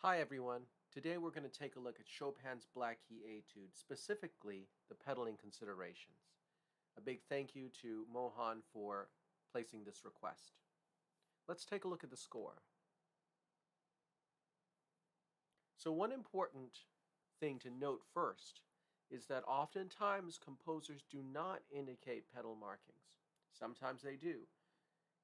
Hi everyone. Today we're going to take a look at Chopin's Black Key Etude, specifically the pedaling considerations. A big thank you to Mohan for placing this request. Let's take a look at the score. So one important thing to note first is that oftentimes composers do not indicate pedal markings. Sometimes they do.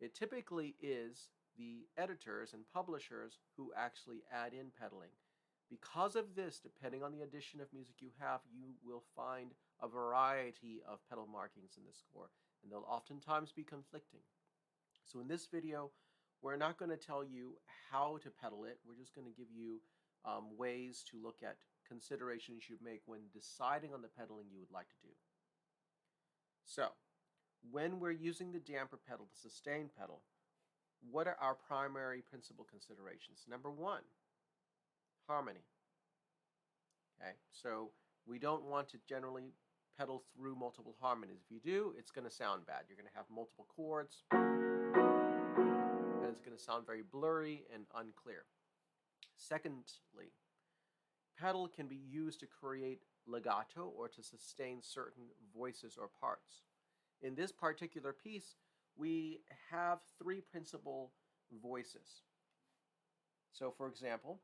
It typically is the editors and publishers who actually add in pedaling. Because of this, depending on the edition of music you have, you will find a variety of pedal markings in the score, and they'll oftentimes be conflicting. So in this video, we're not going to tell you how to pedal it. We're just going to give you ways to look at considerations you make when deciding on the pedaling you would like to do. So, when we're using the damper pedal, the sustain pedal, what are our primary principal considerations? Number one, harmony. Okay, so we don't want to generally pedal through multiple harmonies. If you do, it's going to sound bad. You're going to have multiple chords, and it's going to sound very blurry and unclear. Secondly, pedal can be used to create legato or to sustain certain voices or parts. In this particular piece, we have three principal voices. So, for example,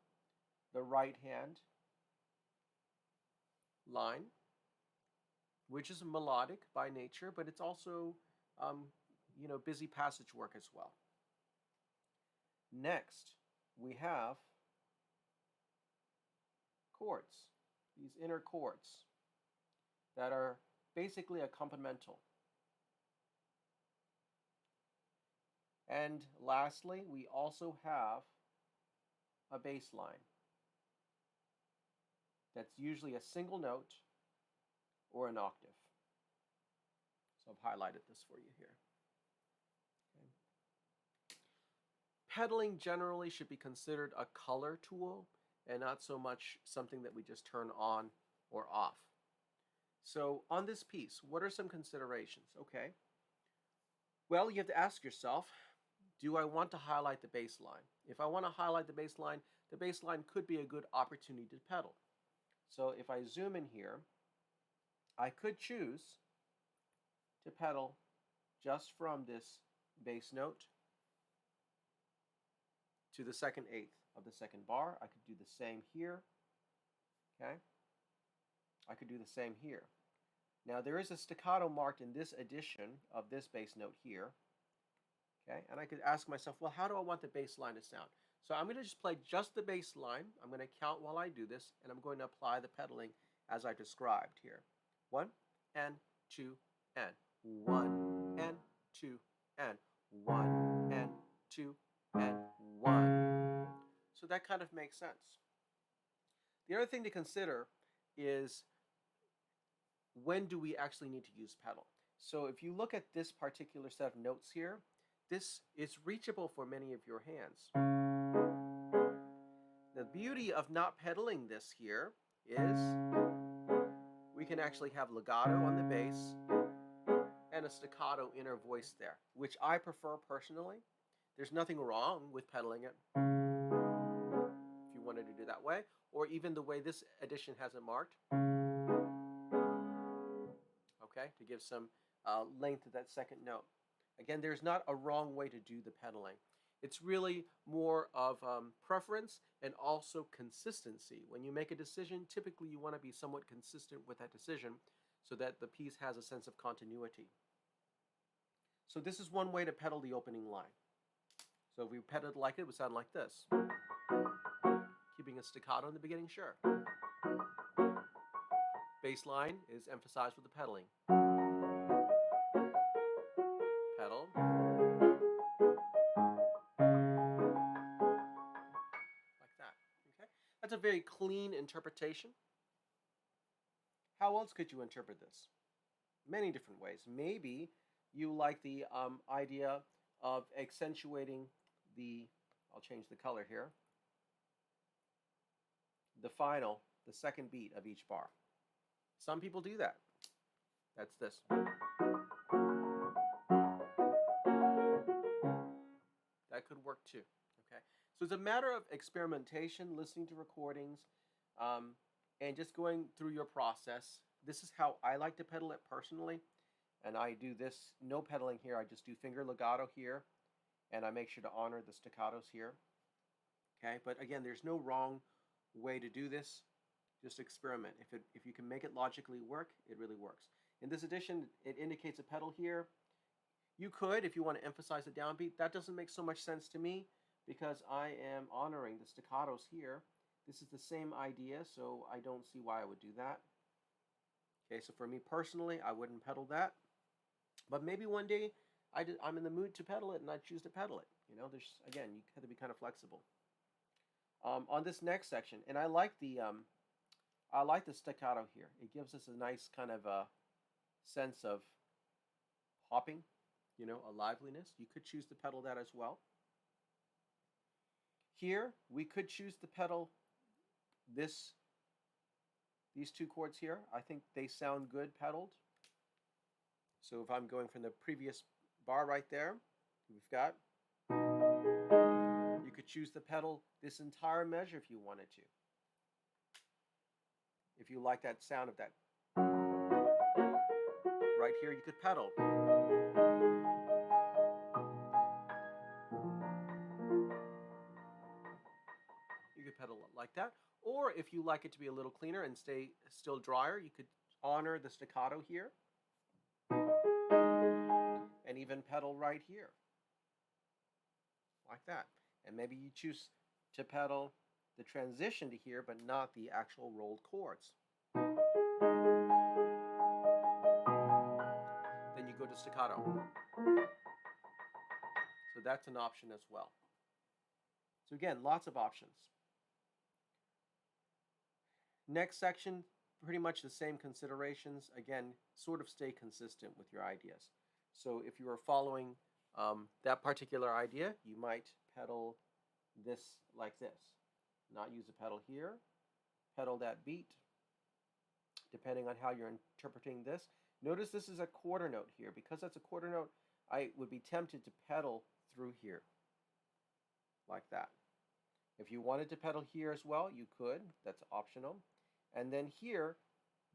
the right hand line, which is melodic by nature, but it's also, busy passage work as well. Next, we have chords, these inner chords that are basically accompanimental. And lastly, we also have a bass line that's usually a single note or an octave. So I've highlighted this for you here. Okay. Pedaling generally should be considered a color tool and not so much something that we just turn on or off. So on this piece, what are some considerations? Okay. Well, you have to ask yourself, do I want to highlight the bass line? If I want to highlight the bass line could be a good opportunity to pedal. So if I zoom in here, I could choose to pedal just from this bass note to the second eighth of the second bar. I could do the same here. Okay? I could do the same here. Now there is a staccato marked in this edition of this bass note here. Okay, and I could ask myself, well, how do I want the bass line to sound? So I'm going to just play just the bass line. I'm going to count while I do this, and I'm going to apply the pedaling as I described here. 1 and 2 and 1 and 2 and 1 and 2 and 1. So that kind of makes sense. The other thing to consider is when do we actually need to use pedal? So if you look at this particular set of notes here, this is reachable for many of your hands. The beauty of not pedaling this here is we can actually have legato on the bass and a staccato inner voice there, which I prefer personally. There's nothing wrong with pedaling it if you wanted to do that way, or even the way this edition has it marked. Okay, to give some length to that second note. Again, there's not a wrong way to do the pedaling. It's really more of preference and also consistency. When you make a decision, typically you want to be somewhat consistent with that decision so that the piece has a sense of continuity. So this is one way to pedal the opening line. So if we pedaled like it would sound like this. Keeping a staccato in the beginning, sure. Bass line is emphasized with the pedaling. Pedal. Like that. Okay? That's a very clean interpretation. How else could you interpret this? Many different ways. Maybe you like the idea of accentuating the, I'll change the color here, the final, the second beat of each bar. Some people do that. That's this. That could work too. Okay, So it's a matter of experimentation, listening to recordings, and just going through your process. This is how I like to pedal it personally. And I do this, no pedaling here. I just do finger legato here. And I make sure to honor the staccatos here. Okay, but again, there's no wrong way to do this. Just experiment. If you can make it logically work, it really works. In this edition, it indicates a pedal here. You could, if you want to emphasize the downbeat. That doesn't make so much sense to me because I am honoring the staccatos here. This is the same idea, so I don't see why I would do that. Okay, so for me personally, I wouldn't pedal that. But maybe one day I'm in the mood to pedal it and I choose to pedal it. You know, there's, again, you have to be kind of flexible. On this next section, and I like the staccato here. It gives us a nice kind of a sense of hopping, you know, a liveliness. You could choose to pedal that as well. Here, we could choose to pedal these two chords here. I think they sound good pedaled. So if I'm going from the previous bar right there, we've got, you could choose to pedal this entire measure if you wanted to. If you like that sound of that. Right here, you could pedal. You could pedal it like that. Or if you like it to be a little cleaner and stay still drier, you could honor the staccato here. And even pedal right here. Like that. And maybe you choose to pedal the transition to here, but not the actual rolled chords. Then you go to staccato. So that's an option as well. So again, lots of options. Next section, pretty much the same considerations. Again, sort of stay consistent with your ideas. So if you are following that particular idea, you might pedal this like this. Not use a pedal here, pedal that beat, depending on how you're interpreting this. Notice this is a quarter note here. Because that's a quarter note, I would be tempted to pedal through here, like that. If you wanted to pedal here as well, you could. That's optional. And then here,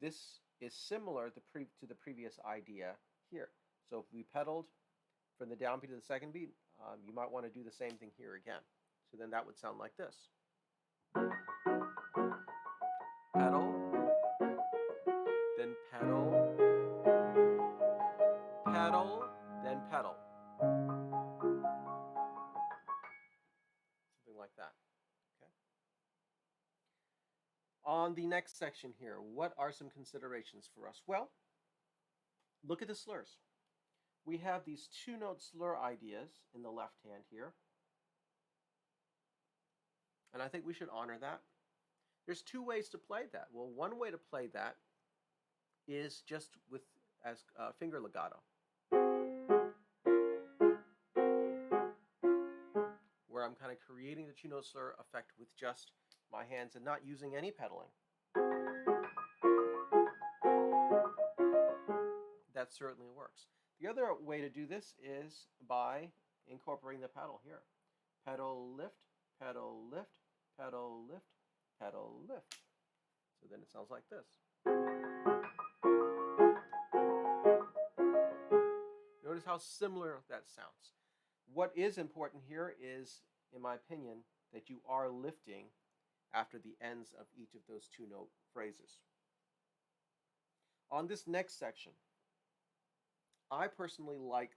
this is similar to the previous idea here. So if we pedaled from the downbeat to the second beat, you might want to do the same thing here again. So then that would sound like this. Pedal, then pedal, pedal, then pedal. Something like that. Okay. On the next section here, what are some considerations for us? Well, look at the slurs. We have these two-note slur ideas in the left hand here. And I think we should honor that. There's two ways to play that. Well, one way to play that is just with as finger legato, where I'm kind of creating the two-note slur effect with just my hands and not using any pedaling. That certainly works. The other way to do this is by incorporating the pedal here. Pedal lift, pedal lift, pedal lift, pedal lift. So then it sounds like this. Notice how similar that sounds. What is important here is, in my opinion, that you are lifting after the ends of each of those two-note phrases. On this next section, I personally like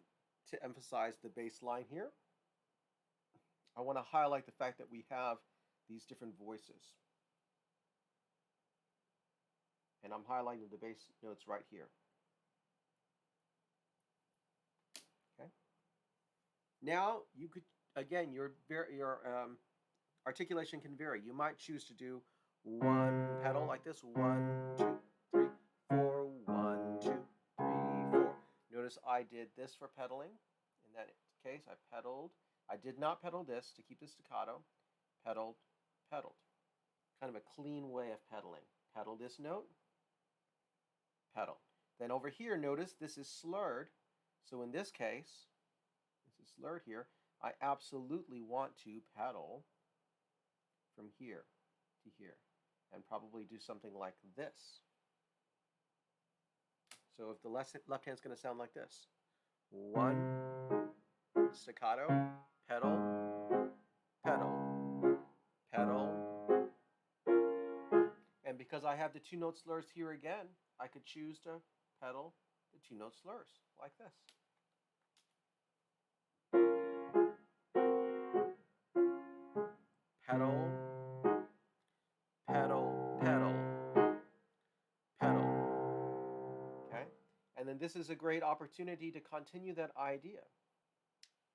to emphasize the bass line here. I want to highlight the fact that we have these different voices. And I'm highlighting the bass notes right here. Okay. Now you could, again, your articulation can vary. You might choose to do one pedal like this, 1, 2, 3, 4, 1, 2, 3, 4. Notice I did this for pedaling. In that case, I pedaled. I did not pedal this to keep the staccato. Pedaled, pedaled. Kind of a clean way of pedaling. Pedal this note, pedal. Then over here, notice this is slurred. So in this case, this is slurred here. I absolutely want to pedal from here to here, and probably do something like this. So if the left hand is going to sound like this: 1, staccato, pedal, pedal, pedal. And because I have the 2-note slurs here again, I could choose to pedal the 2-note slurs like this. Pedal, pedal, pedal, pedal. Okay? And then this is a great opportunity to continue that idea.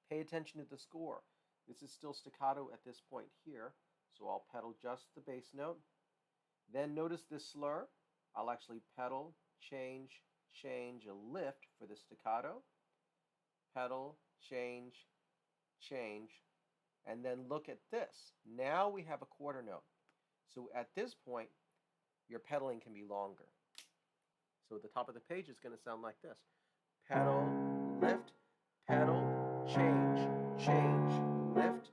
Pay attention to the score. This is still staccato at this point here, so I'll pedal just the bass note. Then notice this slur. I'll actually pedal, change, change, a lift for the staccato. Pedal, change, change, and then look at this. Now we have a quarter note. So at this point, your pedaling can be longer. So at the top of the page, it's going to sound like this. Pedal, lift, pedal, change, change, lift,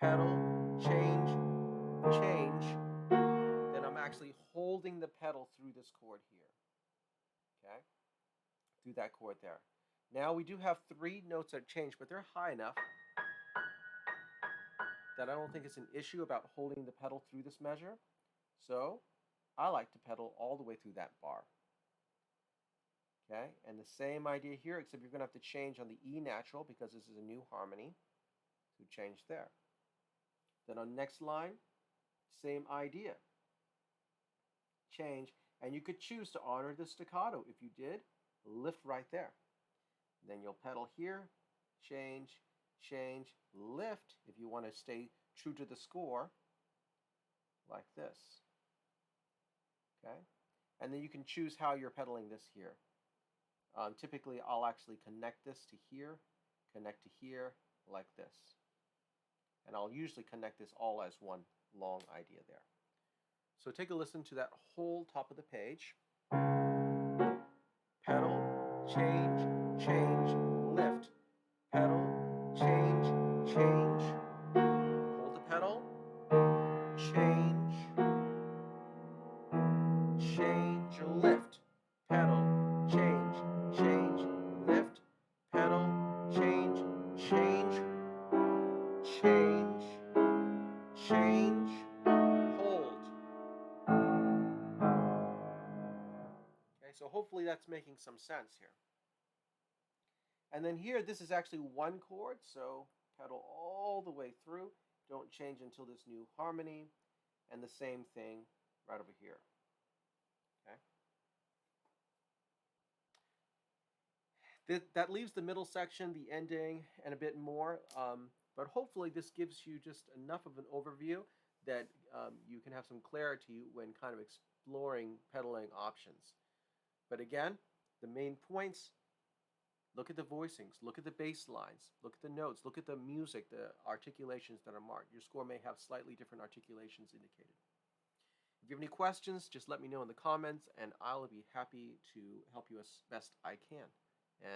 pedal, change, change. Then I'm actually holding the pedal through this chord here. Okay? Through that chord there. Now we do have 3 notes that change, but they're high enough that I don't think it's an issue about holding the pedal through this measure. So I like to pedal all the way through that bar. Okay, and the same idea here, except you're going to have to change on the E natural because this is a new harmony. So change there. Then on next line, same idea. Change, and you could choose to honor the staccato. If you did, lift right there. Then you'll pedal here, change, change, lift if you want to stay true to the score, like this. Okay, and then you can choose how you're pedaling this here. Typically, I'll actually connect this to here, connect to here, like this. And I'll usually connect this all as one long idea there. So take a listen to that whole top of the page. Pedal, change, change, lift. Pedal, change, change. Hold the pedal, change, change, lift. Pedal, change, change, lift. Pedal, change, change, change, change, hold. Okay, so hopefully that's making some sense here. And then here, this is actually one chord, so pedal all the way through. Don't change until this new harmony. And the same thing right over here. Okay. That leaves the middle section, the ending, and a bit more. But hopefully this gives you just enough of an overview that you can have some clarity when kind of exploring pedaling options. But again, the main points: look at the voicings, look at the bass lines, look at the notes, look at the music, the articulations that are marked. Your score may have slightly different articulations indicated. If you have any questions, just let me know in the comments, and I'll be happy to help you as best I can.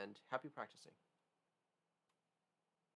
And happy practicing.